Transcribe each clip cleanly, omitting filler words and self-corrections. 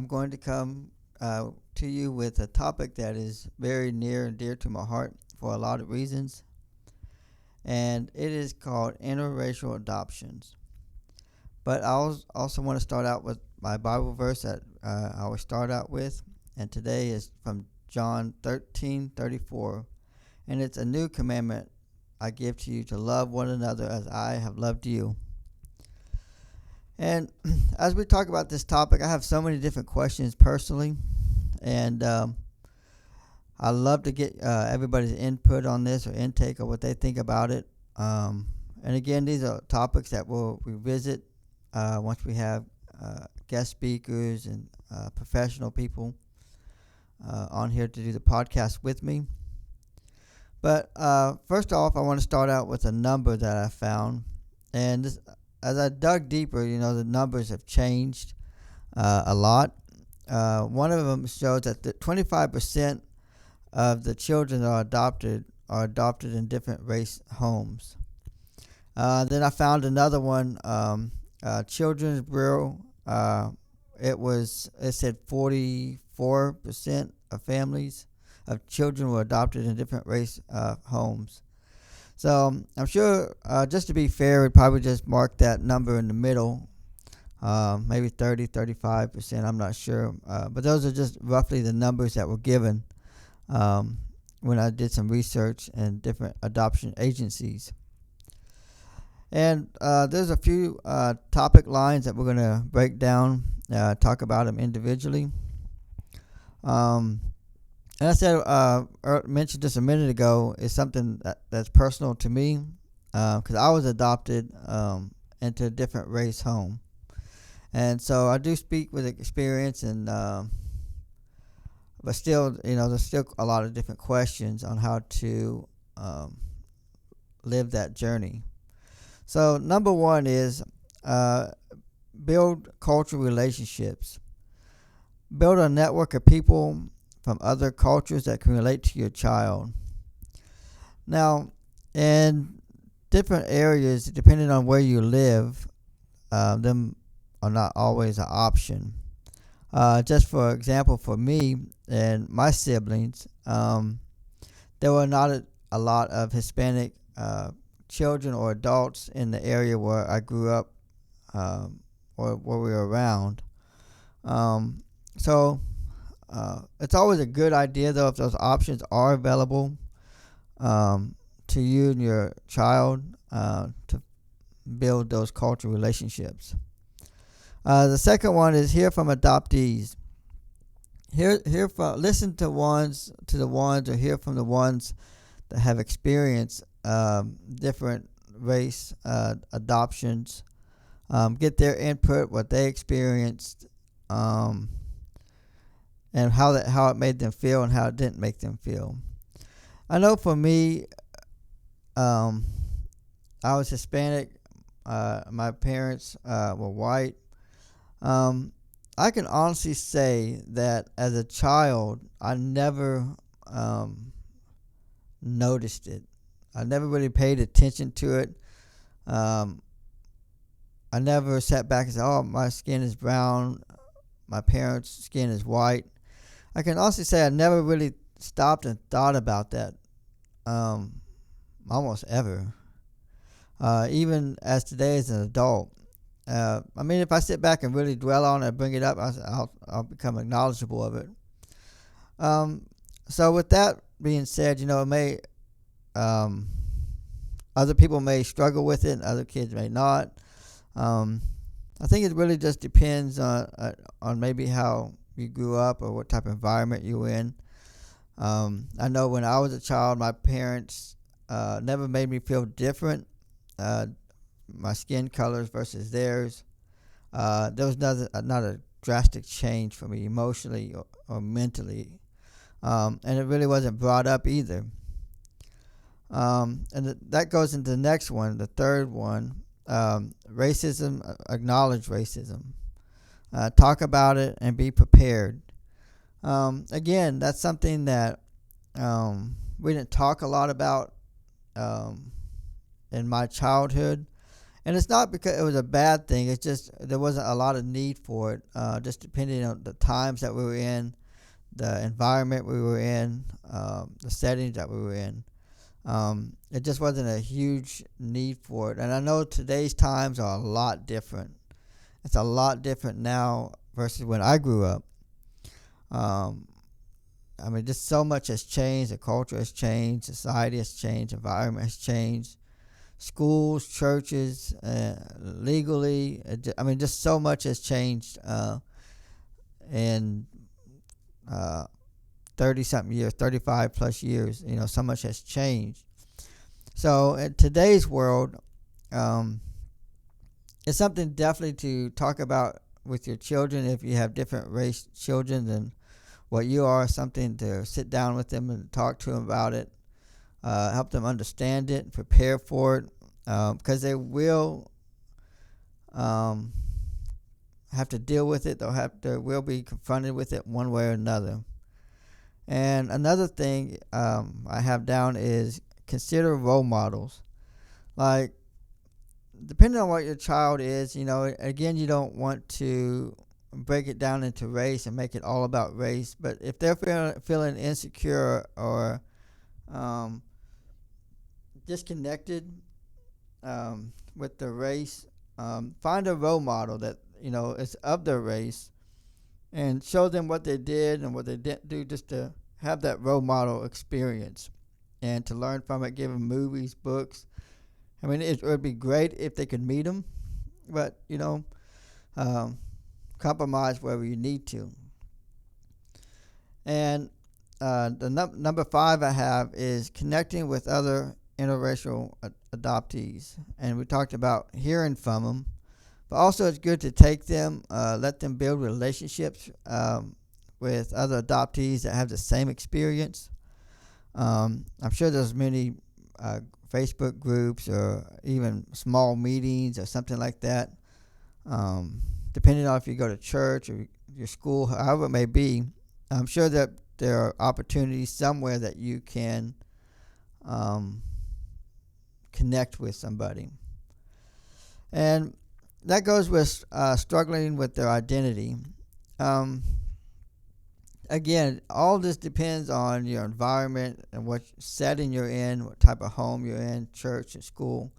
I'm going to come to you with a topic that is very near and dear to my heart for a lot of reasons, and it is called interracial adoptions. But I also want to start out with my Bible verse that I always start out with, and today is from John 13:34, and it's a new commandment I give to you to love one another as I have loved you. And as we talk about this topic, I have so many different questions personally, and I love to get everybody's input on this or intake of what they think about it. And again, these are topics that we'll revisit once we have guest speakers and professional people on here to do the podcast with me. But first off, I want to start out with a number that I found. And this, as I dug deeper, the numbers have changed a lot. One of them shows that 25% of the children that are adopted in different race homes. Then I found another one, Children's Bureau. It said 44% of families of children were adopted in different race homes. So I'm sure, just to be fair, we'd probably just mark that number in the middle, maybe 35%. I'm not sure. But those are just roughly the numbers that were given when I did some research in different adoption agencies. And there's a few topic lines that we're going to break down, talk about them individually. And I said, mentioned just a minute ago, is something that's personal to me, because I was adopted into a different race home. And so I do speak with experience, and but still, there's still a lot of different questions on how to live that journey. So number one is build cultural relationships. Build a network of people from other cultures that can relate to your child. Now, in different areas, depending on where you live, them are not always an option. Just for example, for me and my siblings, there were not a lot of Hispanic children or adults in the area where I grew up, or where we were around. So it's always a good idea, though, if those options are available to you and your child, to build those cultural relationships. The second one is hear from adoptees. Listen to the ones, or hear from the ones that have experienced different race adoptions. Get their input, what they experienced, and how it made them feel and how it didn't make them feel. I know for me, I was Hispanic. My parents were white. I can honestly say that as a child, I never noticed it. I never really paid attention to it. I never sat back and said, "Oh, my skin is brown. My parents' skin is white." I can also say I never really stopped and thought about that almost ever. Even as today as an adult. If I sit back and really dwell on it and bring it up, I'll become knowledgeable of it. So with that being said, it may other people may struggle with it, and other kids may not. I think it really just depends on maybe how you grew up or what type of environment you're in. I know when I was a child, my parents never made me feel different. My skin colors versus theirs. There was not a drastic change for me emotionally or mentally, and it really wasn't brought up either. And that goes into the next one, the third one. Racism. Acknowledge racism. Talk about it and be prepared. Again, that's something that we didn't talk a lot about in my childhood, And it's not because it was a bad thing. It's just there wasn't a lot of need for it. Just depending on the times that we were in, the environment we were in, the settings that we were in. It just wasn't a huge need for it. And I know today's times are a lot different. It's a lot different now versus when I grew up. Um, I mean, just so much has changed. The culture has changed. Society has changed. Environment has changed. Schools, churches, legally. I mean, just so much has changed in 30-something years, 35 plus years. So much has changed. So in today's world, it's something definitely to talk about with your children if you have different race children than what you are. Something to sit down with them and talk to them about it, help them understand it, prepare for it, because they will have to deal with it. They will be confronted with it one way or another. And another thing I have down is consider role models. Like, depending on what your child is, again, you don't want to break it down into race and make it all about race. But if they're feeling insecure or disconnected with the race, find a role model that is of their race and show them what they did and what they didn't do, just to have that role model experience and to learn from it. Give them movies, books. I mean, it would be great if they could meet them, but compromise wherever you need to. And the number 5 I have is connecting with other interracial adoptees, and we talked about hearing from them, but also it's good to take them, let them build relationships with other adoptees that have the same experience. I'm sure there's many Facebook groups or even small meetings or something like that. Depending on if you go to church or your school, however it may be, I'm sure that there are opportunities somewhere that you can connect with somebody. And that goes with struggling with their identity. Again, all this depends on your environment and what setting you're in, what type of home you're in, church and school.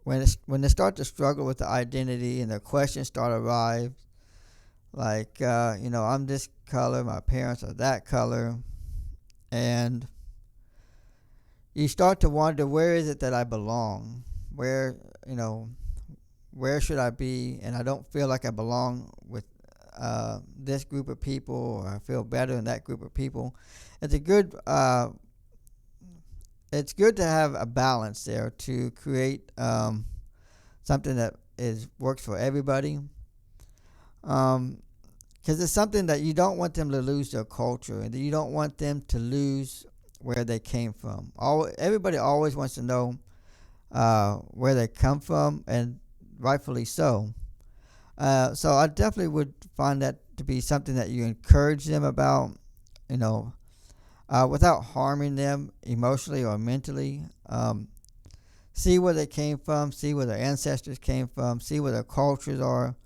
When they start to struggle with the identity and the questions start to arrive, like, I'm this color, my parents are that color, and you start to wonder, where is it that I belong? Where should I be? And I don't feel like I belong with this group of people, or I feel better in that group of people. It's good to have a balance there to create something that works for everybody. Because it's something that you don't want them to lose their culture, and you don't want them to lose where they came from. Everybody always wants to know where they come from, and rightfully so. So I definitely would find that to be something that you encourage them about, without harming them emotionally or mentally. See where they came from, see where their ancestors came from, see where their cultures are,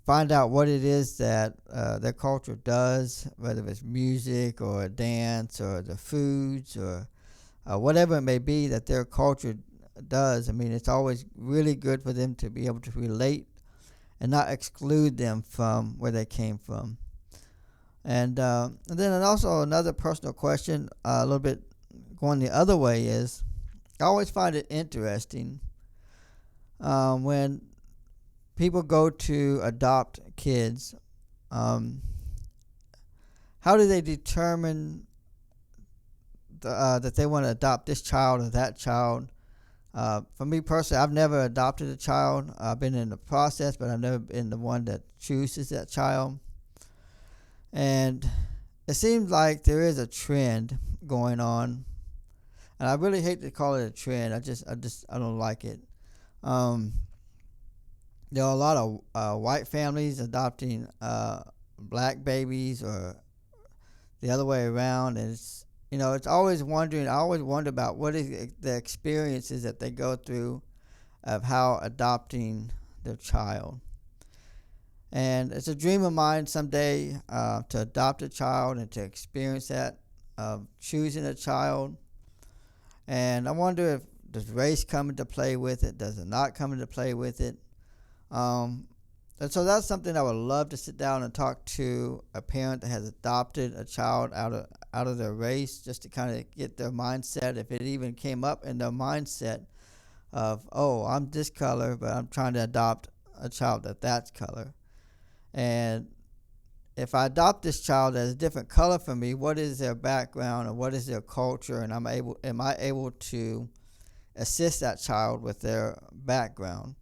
find out what it is that their culture does, whether it's music or dance or the foods or whatever it may be that their culture does. I mean, it's always really good for them to be able to relate and not exclude them from where they came from. And then also another personal question, a little bit going the other way, is I always find it interesting when people go to adopt kids. How do they determine that they want to adopt this child or that child? For me personally, I've never adopted a child. I've been in the process, but I've never been the one that chooses that child. And it seems like there is a trend going on, and I really hate to call it a trend. I don't like it. There are a lot of white families adopting black babies, or the other way around, and it's always wondering. I always wonder about what is the experiences that they go through of how adopting their child. And it's a dream of mine someday to adopt a child and to experience that of choosing a child. And I wonder if does race come into play with it? Does it not come into play with it? And so that's something I would love to sit down and talk to a parent that has adopted a child out of their race, just to kind of get their mindset, if it even came up in their mindset of, oh, I'm this color, but I'm trying to adopt a child that's color. And if I adopt this child that is a different color from me, what is their background and what is their culture, and am I able to assist that child with their background?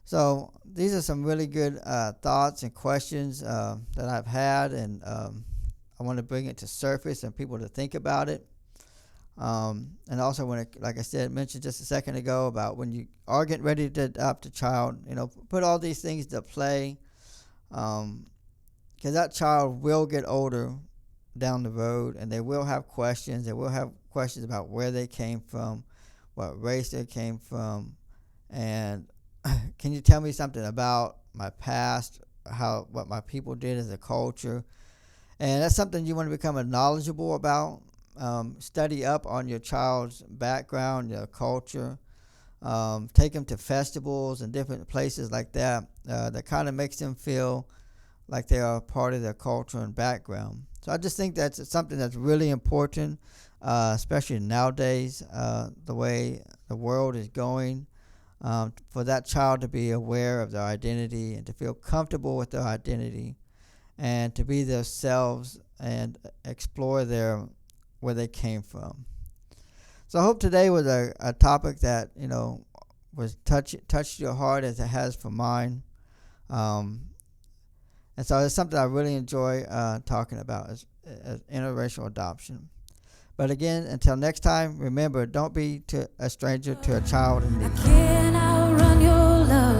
So these are some really good thoughts and questions that I've had, and I want to bring it to surface and people to think about it. And also, like I said, mentioned just a second ago about when you are getting ready to adopt a child, put all these things to play, because that child will get older down the road, and they will have questions. They will have questions about where they came from, what race they came from, and can you tell me something about my past, what my people did as a culture? And that's something you want to become knowledgeable about. Study up on your child's background, their culture. Take them to festivals and different places like that. That kind of makes them feel like they are part of their culture and background. So I just think that's something that's really important, especially nowadays, the way the world is going. For that child to be aware of their identity and to feel comfortable with their identity and to be themselves and explore where they came from. So I hope today was a topic that was touched your heart as it has for mine. And so it's something I really enjoy talking about as interracial adoption. But again, until next time, remember, don't be a stranger to a child in need. I can't outrun your love.